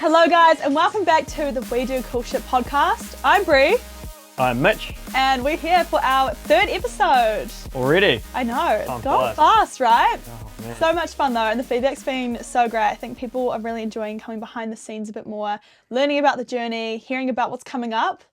Hello guys and welcome back to the We Do Cool Shit podcast. I'm Brie. I'm Mitch. And we're here for our third episode. Already? I know, it's gone fast, right? Oh, man. So much fun though, and the feedback's been so great. I think people are really enjoying coming behind the scenes a bit more, learning about the journey, hearing about what's coming up.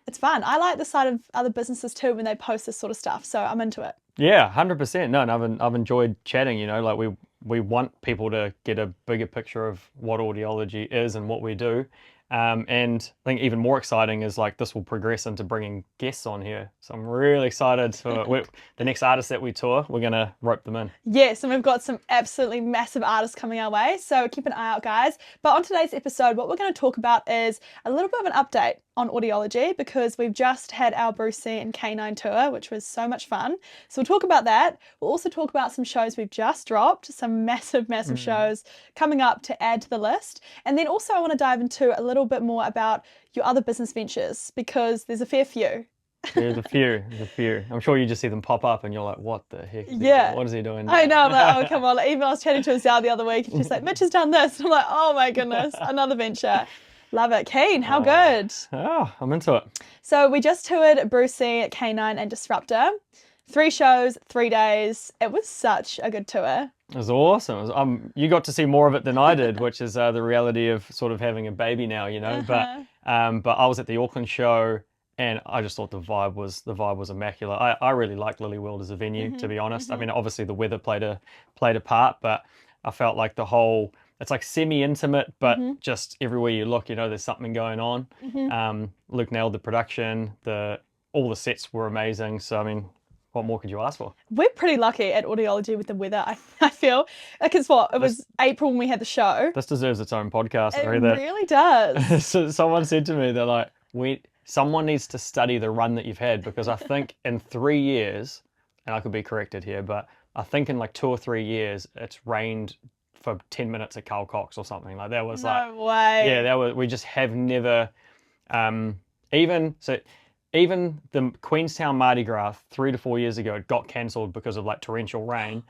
It's fun. I like the side of other businesses too when they post this sort of stuff, so I'm into it. Yeah, 100%. No, and I've enjoyed chatting, you know, like we want people to get a bigger picture of what audiology is and what we do. And I think even more exciting is like this will progress into bringing guests on here. So I'm really excited for the next artist that we tour. We're going to rope them in. Yes, and we've got some absolutely massive artists coming our way. So keep an eye out, guys. But on today's episode, what we're going to talk about is a little bit of an update on audiology because we've just had our BRU-C and KANINE tour, which was so much fun. So we'll talk about that. We'll also talk about some shows we've just dropped, some massive shows coming up to add to the list. And then also I want to dive into a little bit more about your other business ventures because there's a fair few. There's a few. I'm sure you just see them pop up and you're like, what the heck? Yeah. What is he doing now? I know, I'm like, oh, come on. Like, even I was chatting to Azal the other week and she's like, Mitch has done this. And I'm like, oh my goodness, another venture. Love it. Keen, how good? Oh, I'm into it. So we just toured BRU-C, KANINE and Disrupta. 3 shows, 3 days. It was such a good tour. It was awesome. You got to see more of it than I did, which is the reality of sort of having a baby now, you know. But I was at the Auckland show and I just thought the vibe was immaculate. I really liked Lily World as a venue, to be honest. I mean, obviously the weather played a part, but I felt like the whole, it's like semi-intimate, but just everywhere you look, you know, there's something going on. Luke nailed the production. All the sets were amazing. So, I mean, what more could you ask for? We're pretty lucky at Audiology with the weather, I feel. Like it was April when we had the show. This deserves its own podcast. It really does. So someone said to me, they're like, someone needs to study the run that you've had because I think in 3 years, and I could be corrected here, but I think in like 2 or 3 years, it's rained for 10 minutes at Carl Cox or something. Like that was no way. Yeah, we just have never, even the Queenstown Mardi Gras 3 to 4 years ago, it got cancelled because of like torrential rain.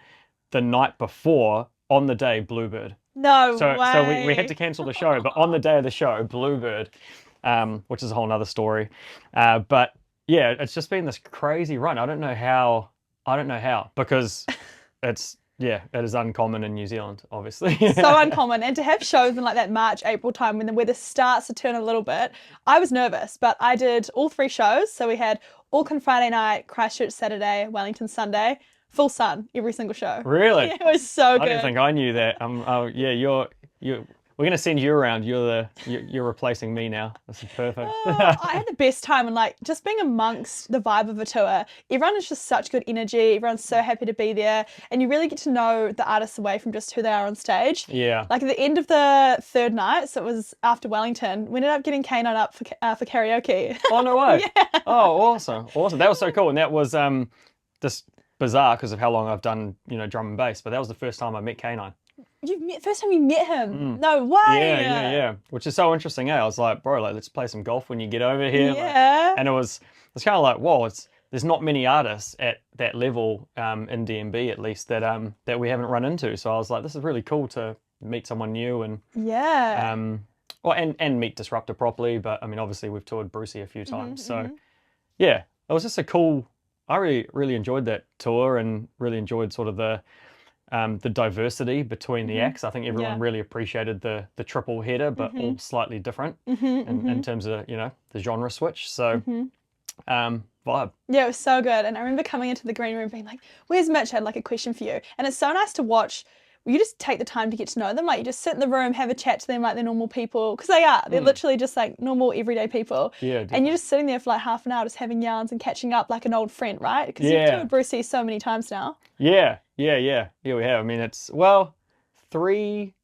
The night before, on the day, Bluebird. No way. So we had to cancel the show, but on the day of the show, Bluebird, which is a whole nother story. But yeah, it's just been this crazy run. I don't know how, because it is uncommon in New Zealand, obviously. So uncommon. And to have shows in like that March, April time when the weather starts to turn a little bit, I was nervous, but I did all 3 shows. So we had Auckland Friday night, Christchurch Saturday, Wellington Sunday, full sun, every single show. Really? Yeah, it was so good. I didn't think I knew that. We're going to send you around. You're replacing me now. This is perfect. I had the best time and like just being amongst the vibe of a tour. Everyone is just such good energy. Everyone's so happy to be there. And you really get to know the artists away from just who they are on stage. Yeah. Like at the end of the 3rd night, so it was after Wellington, we ended up getting KANINE up for karaoke. Oh, no way. Yeah. Oh, awesome. That was so cool. And that was just bizarre because of how long I've done, you know, drum and bass. But that was the first time I met KANINE. First time you met him? No way! Yeah. Which is so interesting, eh? I was like, bro, like let's play some golf when you get over here. Yeah. Like, and it's kind of like, whoa, there's not many artists at that level in DMB at least that we haven't run into. So I was like, this is really cool to meet someone new and and meet Disrupta properly. But I mean, obviously we've toured BRU-C a few times, so yeah, it was just a cool. I really enjoyed that tour and really enjoyed sort of the diversity between the acts. I think everyone really appreciated the triple header, but all slightly different in terms of, you know, the genre switch. So vibe. Yeah, it was so good. And I remember coming into the green room being like, where's Mitch? I had like a question for you. And it's so nice to watch. You just take the time to get to know them. Like you just sit in the room, have a chat to them like they're normal people. Because they are. They're literally just like normal everyday people. Yeah, definitely. And you're just sitting there for like half an hour just having yarns and catching up like an old friend, right? Because you've toured BRU-C so many times now. Yeah, we have. I mean, it's, well, three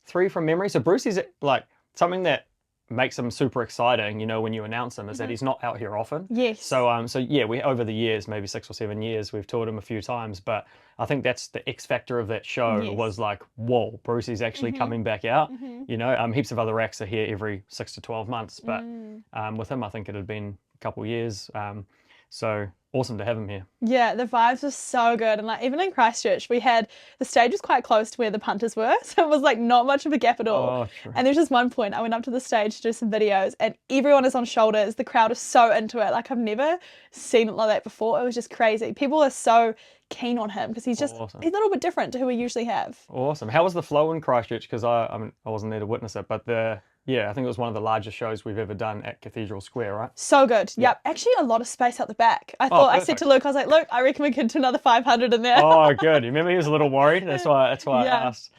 from memory. So BRU-C's like something that makes him super exciting, you know, when you announce him, is that he's not out here often. Yes. So yeah, we over the years, maybe 6 or 7 years, we've toured him a few times, but I think that's the X factor of that show was like, whoa, BRU-C's actually coming back out. You know, heaps of other acts are here every 6 to 12 months, but with him, I think it had been a couple of years. So awesome to have him here. Yeah, the vibes were so good. And like even in Christchurch, we had the stage was quite close to where the punters were. So it was like not much of a gap at all. Oh, true. And there's just one point I went up to the stage to do some videos and everyone is on shoulders. The crowd is so into it. Like I've never seen it like that before. It was just crazy. People are so keen on him because he's just Awesome. he's a little bit different to who we usually have. Awesome. How was the flow in Christchurch? Because I mean, I wasn't there to witness it, but I think it was one of the largest shows we've ever done at Cathedral Square, right? So good. Yep. Actually, a lot of space out the back. I said to Luke, I was like, Luke, I reckon we could do another 500 in there. Oh, good. You remember he was a little worried. That's why I asked.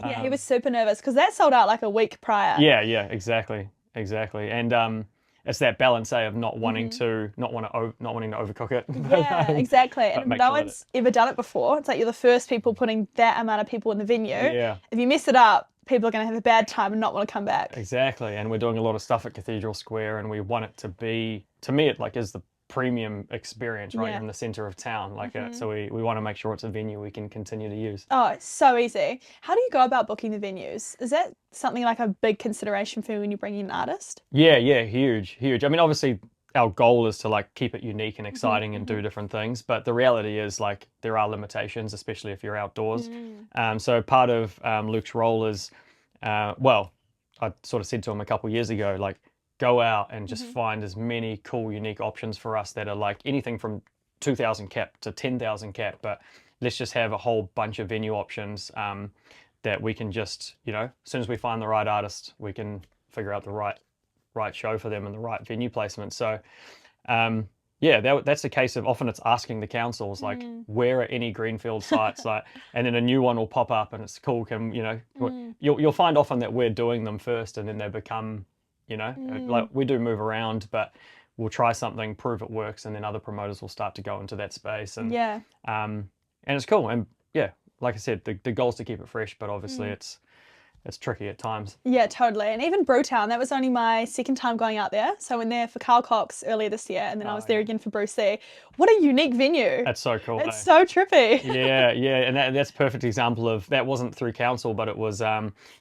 Yeah, he was super nervous because that sold out like a week prior. Yeah, exactly. And it's that balance, of not wanting to overcook it. Yeah, exactly. And make no sure that one's ever done it before. It's like you're the first people putting that amount of people in the venue. Yeah. If you mess it up, people are going to have a bad time and not want to come back. Exactly. And we're doing a lot of stuff at Cathedral Square, and we want it to be, to me, it like is the premium experience, right? Yeah. In the center of town, so we want to make sure it's a venue we can continue to use. Oh, it's so easy. How do you go about booking the venues? Is that something like a big consideration for you when you bring in an artist? Yeah, huge. I mean, obviously our goal is to like keep it unique and exciting and do different things, but the reality is like there are limitations, especially if you're outdoors. So part of Luke's role is, well, I sort of said to him a couple of years ago, like, go out and just find as many cool, unique options for us that are like anything from 2,000 cap to 10,000 cap, but let's just have a whole bunch of venue options that we can just, as soon as we find the right artist, we can figure out the right show for them and the right venue placement. So, that's the case of often it's asking the councils, like, where are any greenfield sites? Like, and then a new one will pop up and it's cool. You'll find often that we're doing them first and then they become, like we do move around, but we'll try something, prove it works, and then other promoters will start to go into that space. And and it's cool. And yeah, like I said, the goal is to keep it fresh, but obviously it's tricky at times. Yeah, totally. And even Brewtown, that was only my second time going out there. So I went there for Carl Cox earlier this year, and then I was there again for BRU-C. What a unique venue. That's so cool. It's so trippy. Yeah. And that's a perfect example of, that wasn't through council, but it was,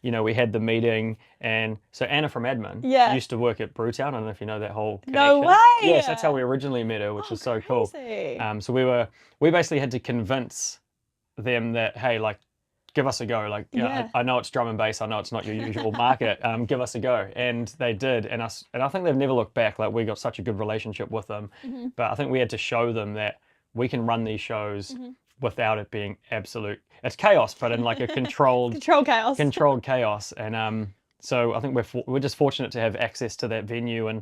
we had the meeting, and so Anna from admin used to work at Brewtown. I don't know if you know that whole connection. No way! Yes, that's how we originally met her, which is so cool. So we basically had to convince them that, hey, like, give us a go. Like, I know it's drum and bass. I know it's not your usual market. Give us a go. And they did. And I think they've never looked back. Like, we got such a good relationship with them. But I think we had to show them that we can run these shows without it being absolute. It's chaos, but in like a controlled chaos. And so I think we're just fortunate to have access to that venue. And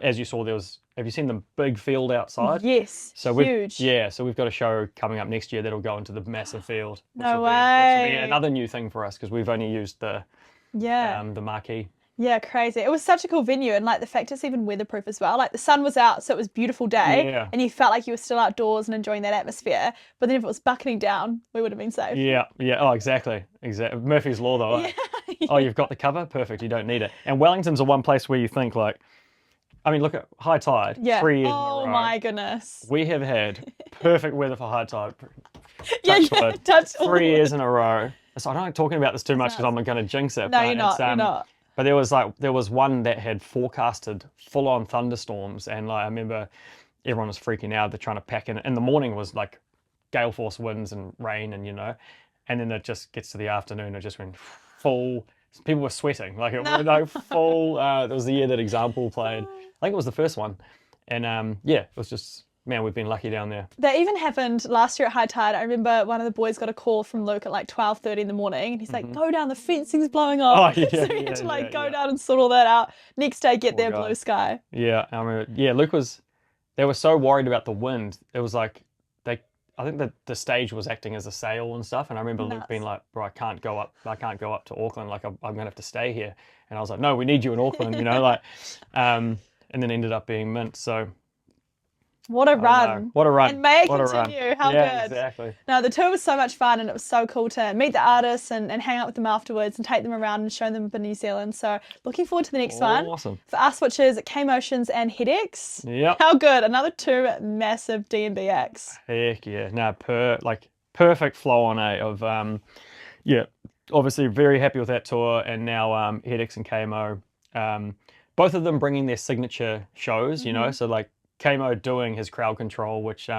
as you saw, have you seen the big field outside? Yes, so huge. So we've got a show coming up next year that'll go into the massive field. No way. Which will be another new thing for us because we've only used the marquee. Yeah, crazy. It was such a cool venue, and like the fact it's even weatherproof as well. Like the sun was out, so it was a beautiful day, and you felt like you were still outdoors and enjoying that atmosphere. But then if it was bucketing down, we would have been safe. Yeah. Oh, exactly. Murphy's Law, though. Oh, you've got the cover? Perfect. You don't need it. And Wellington's the one place where you think like, I mean, look at high tide. 3 years in a row. Oh my goodness. We have had perfect weather for high tide. Touch 3 years in a row. So I don't like talking about this too much because I'm going to jinx it. No, you're not. But there was one that had forecasted full-on thunderstorms, and like I remember everyone was freaking out. They're trying to pack in. In the morning was like gale force winds and rain, and and then it just gets to the afternoon. It just went full. People were sweating like it was like full. It was the year that Example played. I think it was the first one, and it was just. Man, we've been lucky down there. That even happened last year at high tide. I remember one of the boys got a call from Luke at like 12:30 in the morning, and he's like, "Go down, the fencing's blowing off." So he had to go down and sort all that out. Next day, get there, blue sky. Yeah, I remember. Yeah, Luke was. They were so worried about the wind. It was like I think that the stage was acting as a sail and stuff. And I remember Luke being like, "Bro, I can't go up to Auckland. Like I'm gonna have to stay here." And I was like, "No, we need you in Auckland." And then ended up being mint. So. What a run. What a run. And may it continue. How good. Exactly. No, the tour was so much fun, and it was so cool to meet the artists and hang out with them afterwards and take them around and show them up in New Zealand. So looking forward to the next one. Awesome. For us, which is Motionz and Hedex. Yep. How good. Another 2 massive D&B acts. Heck yeah. No, perfect flow on of obviously very happy with that tour, and now Hedex and KMO, both of them bringing their signature shows, so like Kamo doing his crowd control, which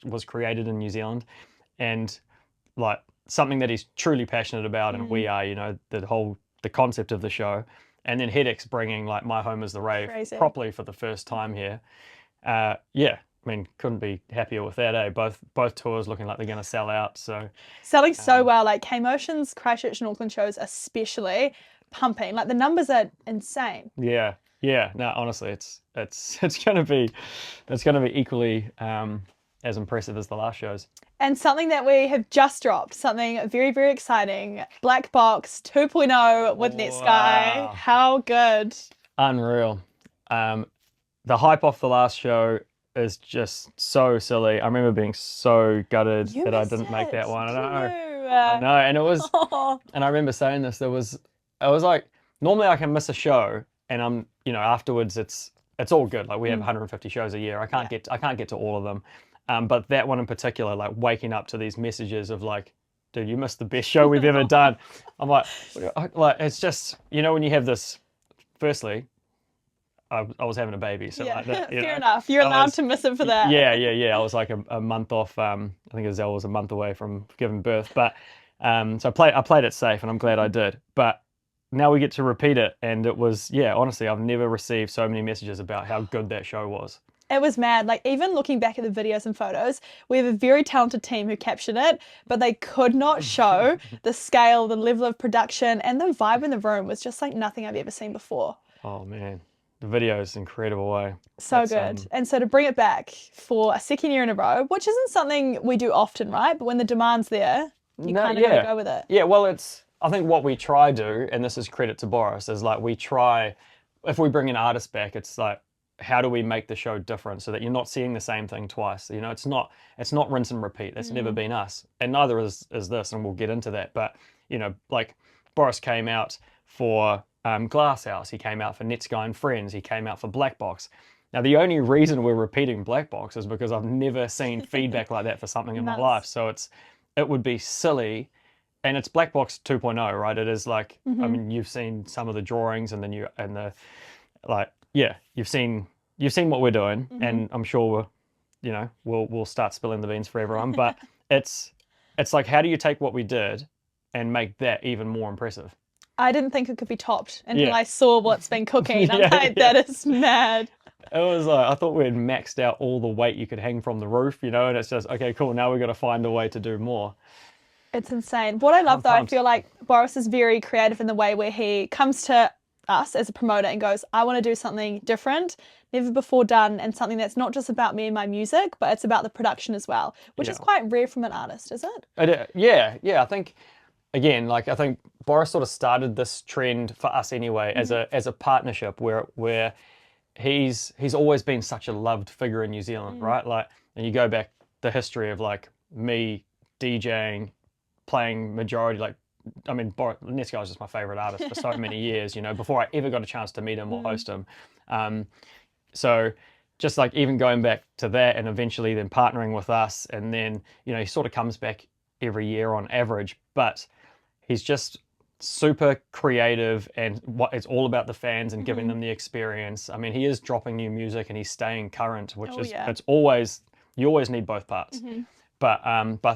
was created in New Zealand, and like something that he's truly passionate about, and we are, you know, the concept of the show, and then Hedex bringing like My Home is the Rave properly for the first time here. Yeah, I mean, couldn't be happier with that, eh? Both tours looking like they're going to sell out. So selling so well, like Motionz Christchurch and Auckland shows especially pumping. Like the numbers are insane. Yeah, yeah. No, honestly, it's going to be equally as impressive as the last shows. And something that we have just dropped, something very, very exciting, Black Box 2.0 with Netsky. Wow. How good. Unreal. The hype off the last show is just so silly. I remember being so gutted that I didn't make that one. I know, and it was, and I remember saying this. I was like, normally I can miss a show, and I'm, you know, afterwards it's all good. Like we have 150 shows a year. I can't get to all of them. But that one in particular, like waking up to these messages of like, dude, you missed the best show we've ever done. I'm like it's just, you know, when you have this, firstly, I was having a baby, so like that, fair enough. You're allowed to miss it for that. Yeah. I was like a month off. I think Azelle was a month away from giving birth, but so I played it safe, and I'm glad I did. But now we get to repeat it, and it was, yeah, honestly, I've never received so many messages about how good that show was. It was mad. Like even looking back at the videos and photos, we have a very talented team who captured it, but they could not show the scale, the level of production, and the vibe in the room was just like nothing I've ever seen before. Oh man. The video is an incredible way. So good. And so to bring it back for a second year in a row, which isn't something we do often, right? But when the demand's there, you kind of gotta go with it. Yeah, well, I think what we try do, and this is credit to Boris, is like we try, if we bring an artist back, it's like, how do we make the show different so that you're not seeing the same thing twice? You know, it's not rinse and repeat. That's never been us. And neither is this, and we'll get into that. But, you know, like Boris came out for Glasshouse, he came out for Netsky and Friends, he came out for Black Box. Now the only reason we're repeating Black Box is because I've never seen feedback like that for something in my life. So it would be silly, and it's Black Box 2.0, right? It is like, I mean, you've seen some of the drawings, and you've seen what we're doing, and I'm sure we'll start spilling the beans for everyone. But it's like, how do you take what we did and make that even more impressive? I didn't think it could be topped until I saw what's been cooking. I'm like, that is mad. It was like, I thought we had maxed out all the weight you could hang from the roof, you know, and it's just, okay, cool, now we've got to find a way to do more. It's insane. What I love, though, I feel like Boris is very creative in the way where he comes to us as a promoter and goes, I want to do something different, never before done, and something that's not just about me and my music, but it's about the production as well, which is quite rare from an artist, is it? Yeah. I think, again, like, I think Boris sort of started this trend for us anyway, as a partnership where he's always been such a loved figure in New Zealand, right? Like, and you go back the history of like me DJing, playing majority, like, I mean, Netsky was just my favorite artist for so many years, you know, before I ever got a chance to meet him or host him. So just like even going back to that, and eventually then partnering with us, and then, you know, he sort of comes back every year on average, but he's just super creative, and it's all about the fans and giving them the experience. I mean, he is dropping new music and he's staying current, which it's always, you always need both parts. But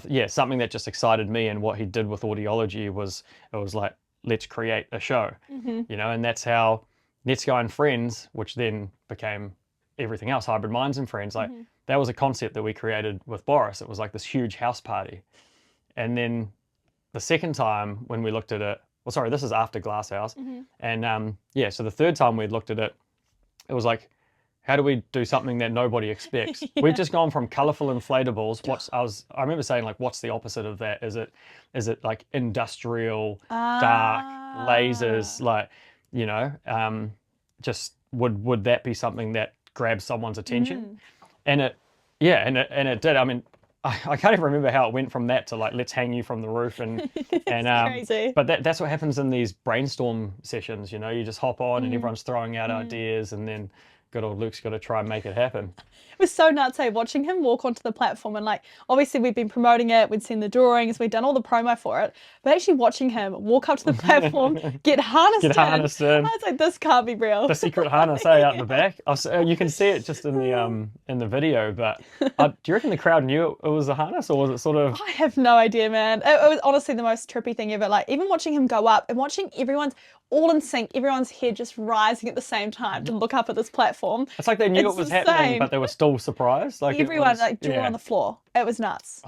yeah, something that just excited me, and what he did with Audiology was, it was like, let's create a show, you know, and that's how Netsky and Friends, which then became everything else, Hybrid Minds and Friends, like that was a concept that we created with Boris. It was like this huge house party. And then the second time when we looked at it, well, sorry, this is after Glasshouse. And yeah, so the third time we looked at it, it was like, how do we do something that nobody expects? We've just gone from colorful inflatables. I remember saying, like, what's the opposite of that? Is it like industrial, dark lasers? Like, you know, just would that be something that grabs someone's attention? And it did. I mean, I can't even remember how it went from that to like, let's hang you from the roof, and crazy. But that's what happens in these brainstorm sessions. You know, you just hop on and everyone's throwing out ideas, and then good old Luke's got to try and make it happen. It was so nuts, hey, watching him walk onto the platform and like, obviously we've been promoting it, we'd seen the drawings, we'd done all the promo for it, but actually watching him walk up to the platform, get harnessed in. I was like, this can't be real. The secret harness, out the back. You can see it just in the video, but do you reckon the crowd knew it was a harness, or was it sort of? I have no idea, man. It was honestly the most trippy thing ever. Like, even watching him go up and watching everyone's all in sync, everyone's head just rising at the same time to look up at this platform. It's like they knew it was happening, but they were still surprised. Like everyone jaw on the floor. It was nuts.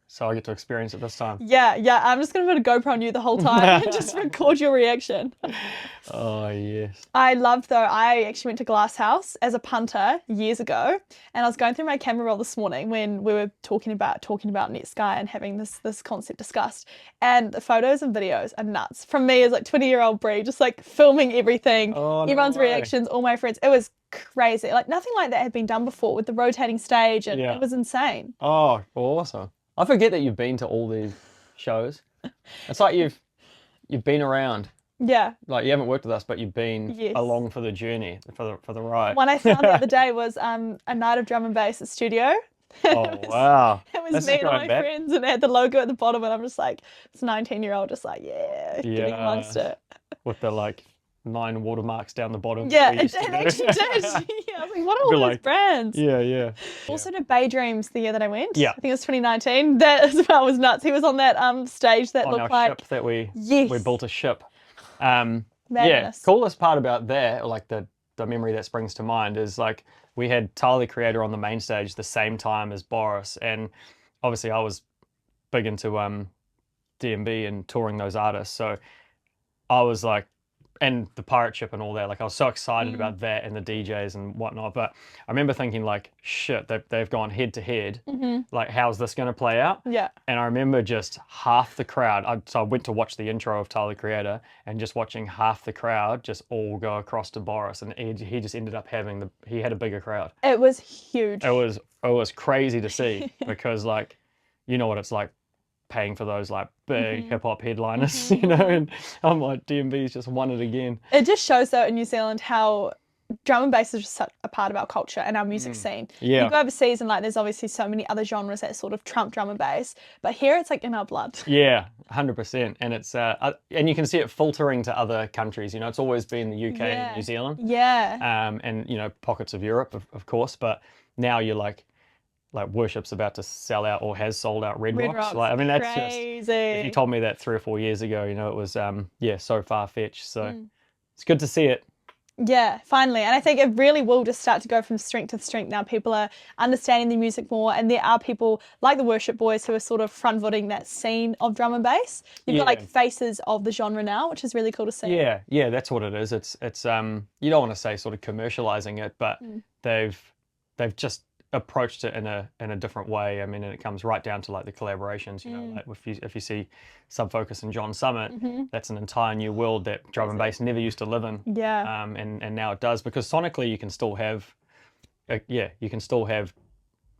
So I get to experience it this time. Yeah. I'm just going to put a GoPro on you the whole time and just record your reaction. Oh, yes. I loved, though, I actually went to Glass House as a punter years ago, and I was going through my camera roll this morning when we were talking about Netsky and having this concept discussed, and the photos and videos are nuts. From me as like 20-year-old Brie, just like filming everything, everyone's reactions, all my friends. It was crazy. Like nothing like that had been done before with the rotating stage, and it was insane. Oh, awesome. I forget that you've been to all these shows. It's like you've been around. Yeah. Like you haven't worked with us, but you've been along for the journey, for the ride. One I found the other day was a night of drum and bass at studio. Oh, wow. It was me and all my friends, and it had the logo at the bottom, and I'm just like, this 19-year-old just like, getting amongst it. With the like 9 watermarks down the bottom. Yeah, it actually did. Yeah, I was like, what are all those brands? Yeah. Also did Bay Dreams the year that I went. Yeah. I think it was 2019. That as well was nuts. He was on that stage that looked like ship that we built a ship. Coolest part about that, or like the memory that springs to mind, is like we had Tyler the Creator on the main stage the same time as Boris, and obviously I was big into D&B and touring those artists, so I was like, and the pirate ship and all that, like I was so excited about that and the DJs and whatnot. But I remember thinking like, shit, they've gone head to head. Like, how's this going to play out? Yeah. And I remember just half the crowd. So I went to watch the intro of Tyler the Creator, and just watching half the crowd just all go across to Boris, and he just ended up he had a bigger crowd. It was huge. It was crazy to see because like, you know what it's like, paying for those like big hip hop headliners, you know, and I'm like, D&B's just won it again. It just shows though in New Zealand how drum and bass is just such a part of our culture and our music scene. Yeah. You go overseas and like there's obviously so many other genres that sort of trump drum and bass, but here it's like in our blood. Yeah, 100%. And it's and you can see it filtering to other countries. You know, it's always been the UK and New Zealand. Yeah. And you know, pockets of Europe, of course, but now you're like Worship's about to sell out or has sold out Red Rocks. Like, I mean, that's crazy. Just, if you told me that 3 or 4 years ago, you know, it was so far-fetched. So it's good to see it. Yeah, finally. And I think it really will just start to go from strength to strength now. People are understanding the music more, and there are people like the Worship Boys who are sort of front-footing that scene of drum and bass. You've got like faces of the genre now, which is really cool to see. Yeah, that's what it is. It's you don't want to say sort of commercializing it, but they've just approached it in a different way. I mean, and it comes right down to like the collaborations, you know, like if you see Subfocus and John Summit, that's an entire new world that drum and bass never used to live in. Yeah. And now it does, because sonically you can still have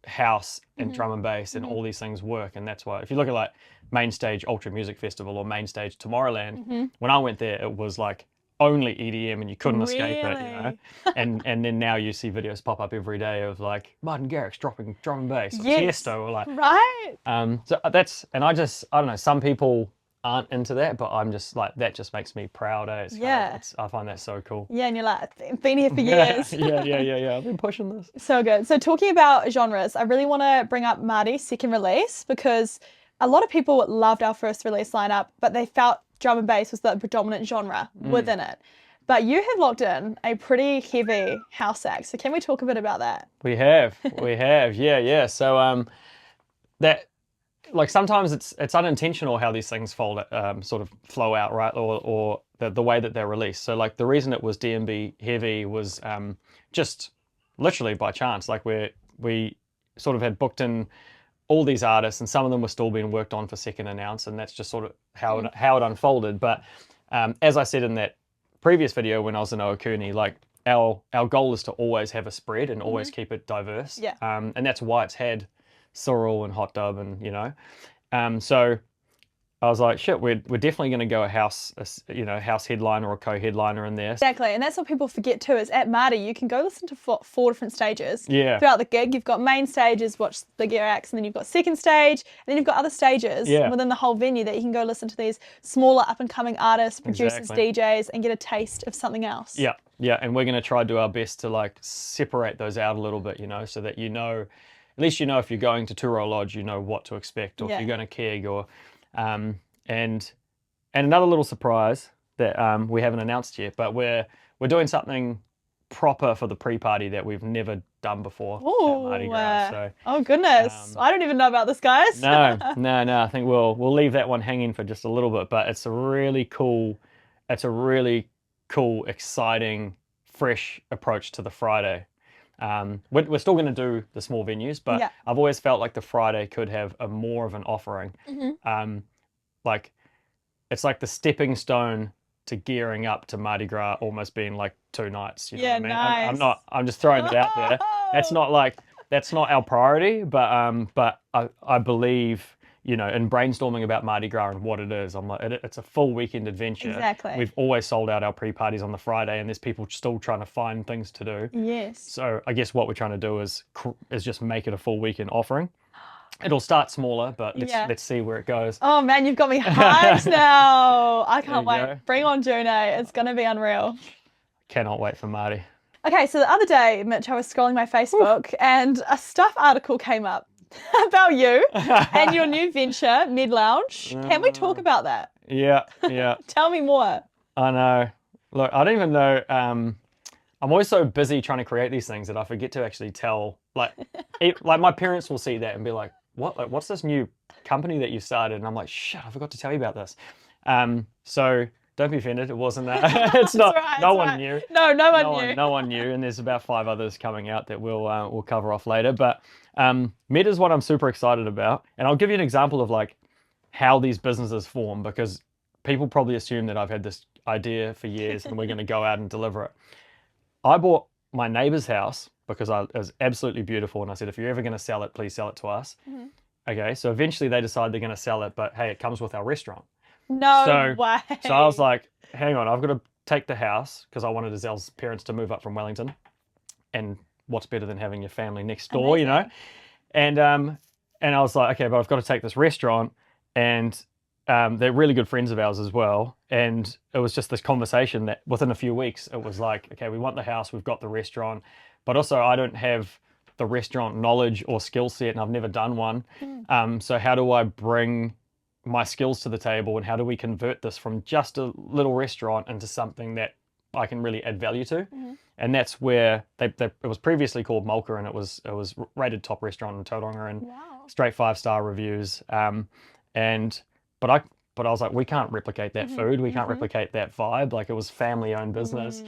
house and drum and bass and all these things work. And that's why if you look at like Mainstage Ultra Music Festival or Mainstage Tomorrowland, when I went there, it was like only EDM and you couldn't escape it, you know. And then now you see videos pop up every day of like Martin Garrix dropping drum and bass, or Tiesto, or like so that's, and I don't know, some people aren't into that, but I'm just like, that just makes me proud. It's I find that so cool. Yeah, and you're like, I've been here for years. yeah. I've been pushing this. So good. So talking about genres, I really want to bring up Marty's second release, because a lot of people loved our first release lineup, but they felt drum and bass was the predominant genre within it. But you have locked in a pretty heavy house act. So can we talk a bit about that? We have. Yeah. So that, like, sometimes it's unintentional how these things sort of flow out, right? Or the way that they're released. So like the reason it was D&B heavy was just literally by chance. Like we sort of had booked in all these artists, and some of them were still being worked on for second announce, and that's just sort of how it unfolded. But as I said in that previous video when I was in Okuni, like our goal is to always have a spread and always keep it diverse. Yeah. And that's why it's had Cyril and Hot Dub, and you know, so I was like, shit, we're definitely going to go a house headliner or co-headliner in there. Exactly, and that's what people forget too, is at Mardi you can go listen to four different stages Yeah. throughout the gig. You've got main stages, watch the bigger acts, and then you've got second stage, and then you've got other stages within the whole venue that you can go listen to these smaller up-and-coming artists, producers, DJs, and get a taste of something else. Yeah, yeah, and we're going to try to do our best to like separate those out a little bit, so that at least if you're going to Turo Lodge, you know what to expect, or if you're going to keg, or and another little surprise that we haven't announced yet, but we're doing something proper for the pre-party that we've never done before at Mardi Gras. So, oh goodness, I don't even know about this, guys. No. I think we'll leave that one hanging for just a little bit, but it's a really cool, exciting, fresh approach to the Friday. We're still going to do the small venues, but I've always felt like the Friday could have more of an offering. Like it's like the stepping stone to gearing up to Mardi Gras almost being like 2 nights. You know what I mean? Nice. I'm just throwing it out there. That's not our priority, but I believe, in brainstorming about Mardi Gras and what it is, I'm like, it's a full weekend adventure. Exactly. We've always sold out our pre-parties on the Friday, and there's people still trying to find things to do. Yes. So I guess what we're trying to do is just make it a full weekend offering. It'll start smaller, but let's see where it goes. Oh man, you've got me hyped now. I can't wait. Go. Bring on June. It's going to be unreal. Cannot wait for Mardi. Okay, so the other day, Mitch, I was scrolling my Facebook and a stuff article came up about you and your new venture, Mid Lounge. Can we talk about that? Yeah. Tell me more. I know. Look, I don't even know. I'm always so busy trying to create these things that I forget to actually tell. Like my parents will see that and be like, "What? Like, what's this new company that you started?" And I'm like, "Shit, I forgot to tell you about this." So don't be offended. It wasn't that. It's not. Right, no one knew. No one knew. No one knew. And there's about 5 others coming out that we'll cover off later. But Med is what I'm super excited about, and I'll give you an example of like how these businesses form, because people probably assume that I've had this idea for years and we're going to go out and deliver it. I bought my neighbor's house because it was absolutely beautiful, and I said, if you're ever going to sell it, please sell it to us. Okay, so eventually they decide they're going to sell it, but hey, it comes with our restaurant. No way. So I was like, hang on, I've got to take the house, because I wanted Azel's parents to move up from Wellington, and what's better than having your family next door, And I was like, okay, but I've got to take this restaurant, and they're really good friends of ours as well. And it was just this conversation that within a few weeks, it was like, okay, we want the house, we've got the restaurant, but also I don't have the restaurant knowledge or skill set, and I've never done one. So how do I bring my skills to the table, and how do we convert this from just a little restaurant into something that I can really add value to? And that's where it was previously called Mulca, and it was rated top restaurant in Tauranga, and straight 5-star reviews. But I was like, we can't replicate that food. We can't replicate that vibe. Like, it was family owned business.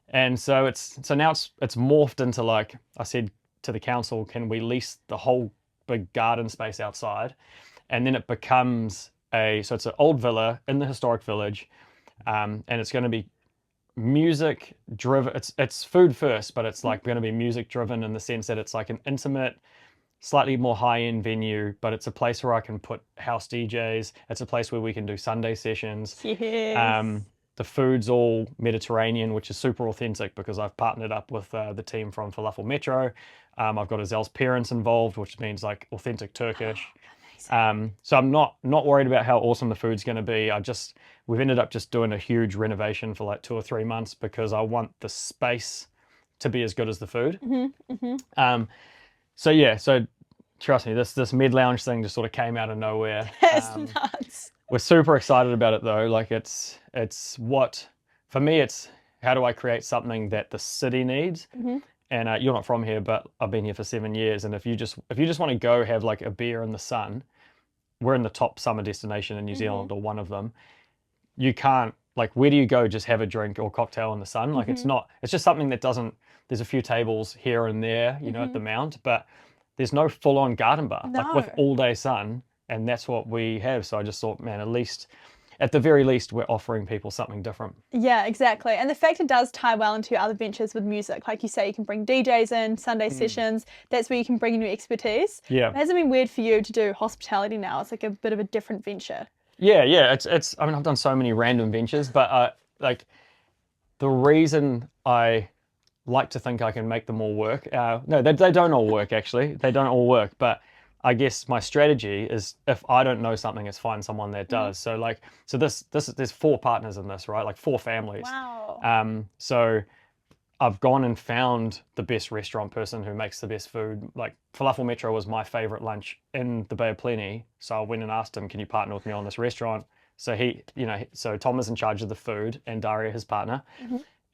And so now it's morphed into, like, I said to the council, can we lease the whole big garden space outside? And then it becomes so it's an old villa in the historic village. And it's going to be music driven. It's food first, but it's like going to be music driven in the sense that it's like an intimate, slightly more high-end venue, but it's a place where I can put house DJs. It's a place where we can do Sunday sessions. Yes. The food's all Mediterranean, which is super authentic because I've partnered up with the team from Falafel Metro. I've got Azel's parents involved, which means like authentic Turkish. So I'm not worried about how awesome the food's going to be. We've ended up just doing a huge renovation for like 2 or 3 months because I want the space to be as good as the food. So trust me, this mid lounge thing just sort of came out of nowhere. It's nuts. We're super excited about it though. Like it's what, for me, it's how do I create something that the city needs? And you're not from here, but I've been here for 7 years. And if you just want to go have like a beer in the sun, we're in the top summer destination in New Zealand, or one of them. You can't, like, where do you go just have a drink or cocktail in the sun? Like, it's just something that doesn't, there's a few tables here and there, at the Mount, but there's no full on garden bar, like with all day sun. And that's what we have. So I just thought, man, at the very least, we're offering people something different. Yeah, exactly. And the fact it does tie well into your other ventures with music. Like you say, you can bring DJs in, Sunday sessions. That's where you can bring in your expertise. Yeah. It hasn't been weird for you to do hospitality now. It's like a bit of a different venture. Yeah. It's. I mean, I've done so many random ventures, but like the reason I like to think I can make them all work. No, they don't all work actually. They don't all work, but I guess my strategy is if I don't know something, it's find someone that does. So like, this there's 4 partners in this, right? Like 4 families. Wow. So I've gone and found the best restaurant person who makes the best food. Like Falafel Metro was my favorite lunch in the Bay of Plenty. So I went and asked him, can you partner with me on this restaurant? So so Tom is in charge of the food and Daria, his partner.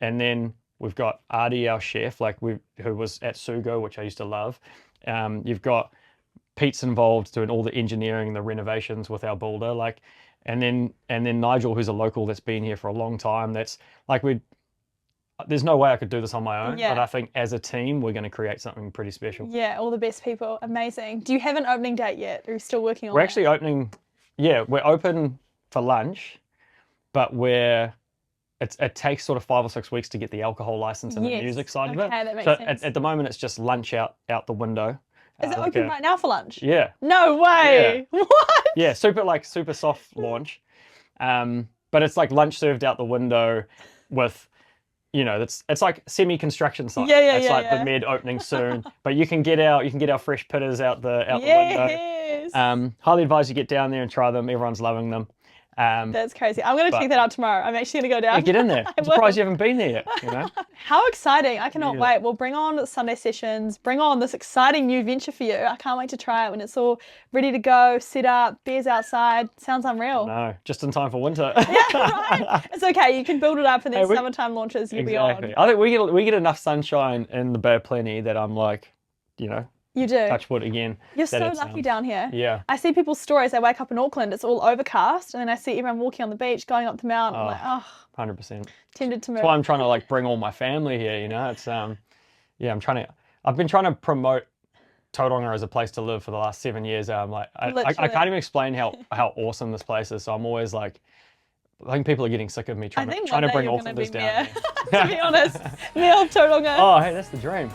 And then we've got Artie, our chef, who was at Sugo, which I used to love. You've got Pete's involved doing all the engineering, the renovations with our builder, and then Nigel, who's a local that's been here for a long time. That's like there's no way I could do this on my own, but I think as a team, we're going to create something pretty special. Yeah, all the best people. Amazing. Do you have an opening date yet? Or are you still working on it? We're actually opening, we're open for lunch, but it takes sort of 5 or 6 weeks to get the alcohol license and the music side of it. That makes so sense. At the moment, it's just lunch out the window. Is it open right now for lunch? Yeah. No way. Yeah. What? Yeah, super soft launch. But it's like lunch served out the window with, it's like semi-construction site. It's like the med opening soon. But you can get our fresh pitters out the window. Highly advise you get down there and try them. Everyone's loving them. That's crazy. I'm going to check that out tomorrow. I'm actually going to go down. Yeah, get in there. I'm surprised you haven't been there yet. How exciting. I cannot wait. We'll bring on Sunday sessions, bring on this exciting new venture for you. I can't wait to try it when it's all ready to go, set up, beers outside. Sounds unreal. No, just in time for winter. Yeah, right. It's okay. You can build it up for these summertime launches. You'll be on. I think we get enough sunshine in the Bay of Plenty that I'm like, You do. touch wood again. You're so lucky down here. Yeah. I see people's stories. They wake up in Auckland, it's all overcast, and then I see everyone walking on the beach, going up the mountain. I'm like, 100%. Tempted to move. That's why I'm trying to bring all my family here. It's I've been trying to promote Tauranga as a place to live for the last 7 years. I'm like, I can't even explain how awesome this place is. So I'm always like, I think people are getting sick of me trying to bring Aucklanders down here. To be honest, me of Tauranga. Oh, hey, that's the dream.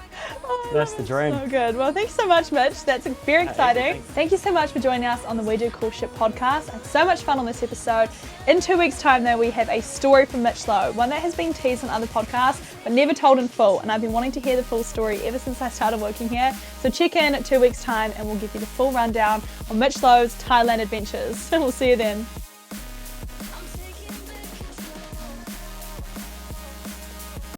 That's the dream. So good. Well, thanks so much, Mitch. That's very exciting. Thank you so much for joining us on the We Do Cool Shit podcast. I had so much fun on this episode. In 2 weeks' time, though, we have a story from Mitch Lowe, one that has been teased on other podcasts, but never told in full. And I've been wanting to hear the full story ever since I started working here. So check in 2 weeks' time and we'll give you the full rundown on Mitch Lowe's Thailand adventures. We'll see you then.